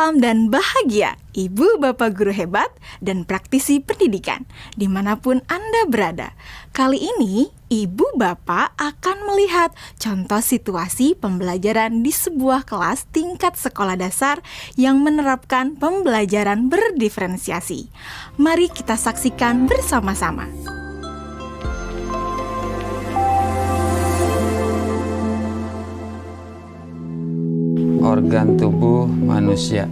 Salam dan bahagia, Ibu Bapak Guru hebat dan praktisi pendidikan, dimanapun Anda berada. Kali ini, Ibu Bapak akan melihat contoh situasi pembelajaran di sebuah kelas tingkat sekolah dasar yang menerapkan pembelajaran berdiferensiasi. Mari kita saksikan bersama-sama. Organ tubuh manusia.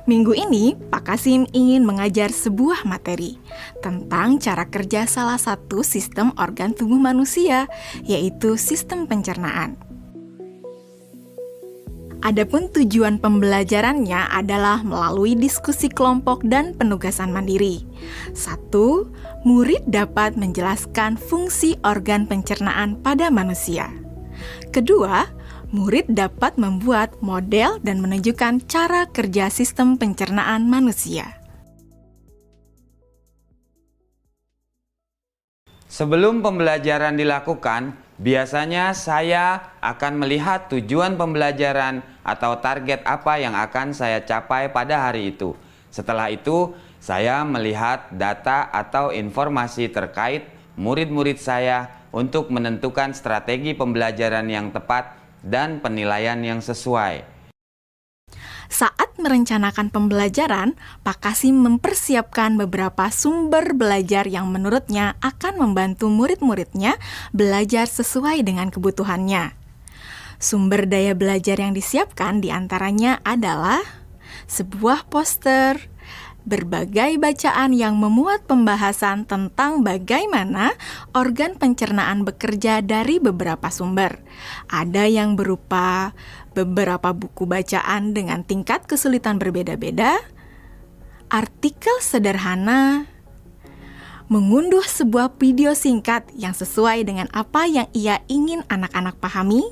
Minggu ini, Pak Kasim ingin mengajar sebuah materi tentang cara kerja salah satu sistem organ tubuh manusia, yaitu sistem pencernaan. Adapun tujuan pembelajarannya adalah melalui diskusi kelompok dan penugasan mandiri. 1. Murid dapat menjelaskan fungsi organ pencernaan pada manusia. Kedua, murid dapat membuat model dan menunjukkan cara kerja sistem pencernaan manusia. Sebelum pembelajaran dilakukan, biasanya saya akan melihat tujuan pembelajaran atau target apa yang akan saya capai pada hari itu. Setelah itu, saya melihat data atau informasi terkait murid-murid saya untuk menentukan strategi pembelajaran yang tepat dan penilaian yang sesuai. Saat merencanakan pembelajaran, Pak Kasim mempersiapkan beberapa sumber belajar yang menurutnya akan membantu murid-muridnya belajar sesuai dengan kebutuhannya. Sumber daya belajar yang disiapkan diantaranya adalah sebuah poster, berbagai bacaan yang memuat pembahasan tentang bagaimana organ pencernaan bekerja dari beberapa sumber. Ada yang berupa beberapa buku bacaan dengan tingkat kesulitan berbeda-beda, artikel sederhana, mengunduh sebuah video singkat yang sesuai dengan apa yang ia ingin anak-anak pahami,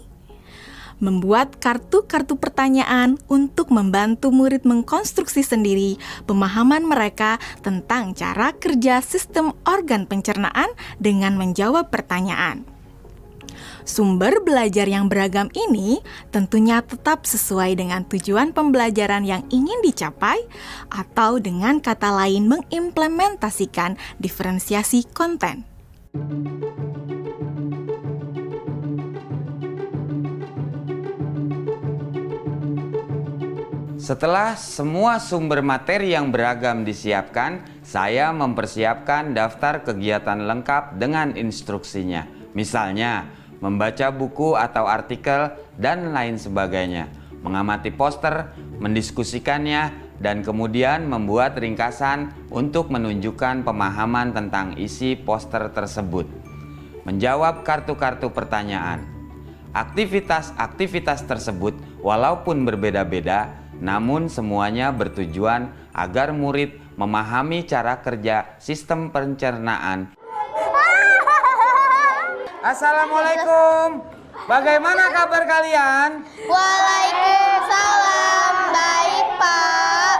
membuat kartu-kartu pertanyaan untuk membantu murid mengkonstruksi sendiri pemahaman mereka tentang cara kerja sistem organ pencernaan dengan menjawab pertanyaan. Sumber belajar yang beragam ini tentunya tetap sesuai dengan tujuan pembelajaran yang ingin dicapai atau dengan kata lain mengimplementasikan diferensiasi konten. Setelah semua sumber materi yang beragam disiapkan, saya mempersiapkan daftar kegiatan lengkap dengan instruksinya. Misalnya, membaca buku atau artikel dan lain sebagainya, mengamati poster, mendiskusikannya, dan kemudian membuat ringkasan untuk menunjukkan pemahaman tentang isi poster tersebut. Menjawab kartu-kartu pertanyaan. Aktivitas-aktivitas tersebut walaupun berbeda-beda, namun semuanya bertujuan agar murid memahami cara kerja sistem pencernaan. Assalamualaikum. Bagaimana kabar kalian? Waalaikumsalam. Baik, Pak.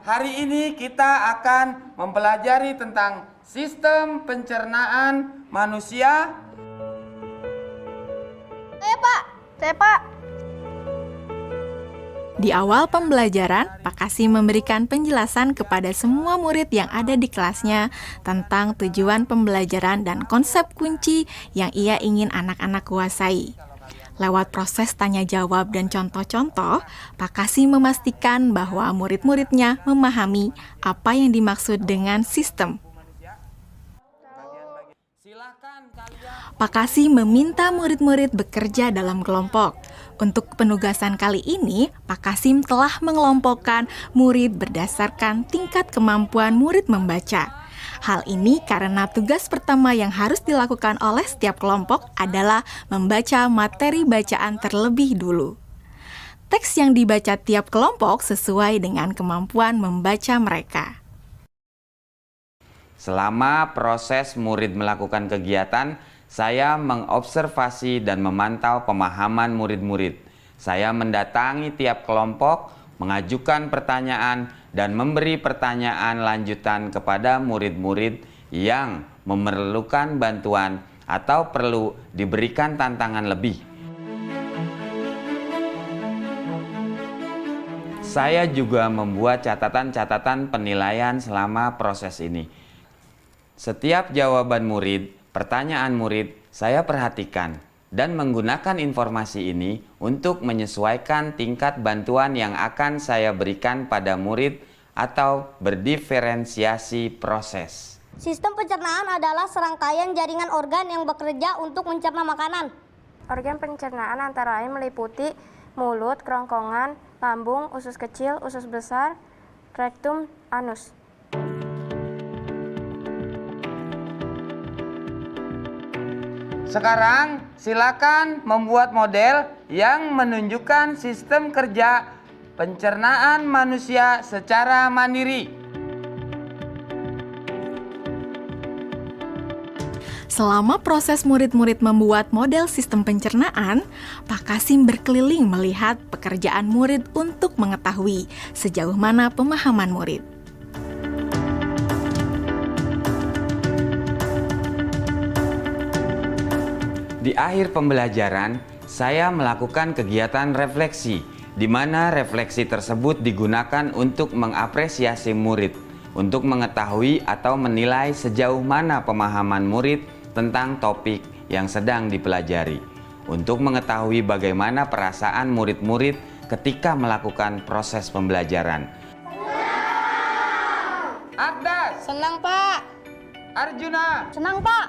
Hari ini kita akan mempelajari tentang sistem pencernaan manusia. Saya, Pak. Di awal pembelajaran, Pak Kasim memberikan penjelasan kepada semua murid yang ada di kelasnya tentang tujuan pembelajaran dan konsep kunci yang ia ingin anak-anak kuasai. Lewat proses tanya jawab dan contoh-contoh, Pak Kasim memastikan bahwa murid-muridnya memahami apa yang dimaksud dengan sistem. Pak Kasim meminta murid-murid bekerja dalam kelompok. Untuk penugasan kali ini, Pak Kasim telah mengelompokkan murid berdasarkan tingkat kemampuan murid membaca. Hal ini karena tugas pertama yang harus dilakukan oleh setiap kelompok adalah membaca materi bacaan terlebih dulu. Teks yang dibaca tiap kelompok sesuai dengan kemampuan membaca mereka. Selama proses murid melakukan kegiatan, saya mengobservasi dan memantau pemahaman murid-murid. Saya mendatangi tiap kelompok, mengajukan pertanyaan, dan memberi pertanyaan lanjutan kepada murid-murid yang memerlukan bantuan atau perlu diberikan tantangan lebih. Saya juga membuat catatan-catatan penilaian selama proses ini. Setiap jawaban murid, pertanyaan murid, saya perhatikan dan menggunakan informasi ini untuk menyesuaikan tingkat bantuan yang akan saya berikan pada murid atau berdiferensiasi proses. Sistem pencernaan adalah serangkaian jaringan organ yang bekerja untuk mencerna makanan. Organ pencernaan antara lain meliputi mulut, kerongkongan, lambung, usus kecil, usus besar, rektum, anus. Sekarang silakan membuat model yang menunjukkan sistem kerja pencernaan manusia secara mandiri. Selama proses murid-murid membuat model sistem pencernaan, Pak Kasim berkeliling melihat pekerjaan murid untuk mengetahui sejauh mana pemahaman murid. Di akhir pembelajaran, saya melakukan kegiatan refleksi, di mana refleksi tersebut digunakan untuk mengapresiasi murid, untuk mengetahui atau menilai sejauh mana pemahaman murid tentang topik yang sedang dipelajari, untuk mengetahui bagaimana perasaan murid-murid ketika melakukan proses pembelajaran. Agnes, Senang, Pak. Arjuna, Senang, Pak.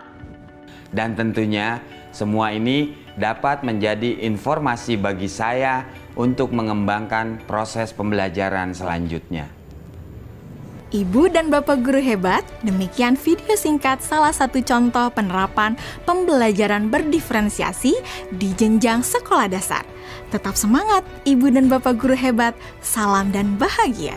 dan tentunya semua ini dapat menjadi informasi bagi saya untuk mengembangkan proses pembelajaran selanjutnya. Ibu dan Bapak guru hebat, demikian video singkat salah satu contoh penerapan pembelajaran berdiferensiasi di jenjang sekolah dasar. Tetap semangat, Ibu dan Bapak guru hebat. Salam dan bahagia.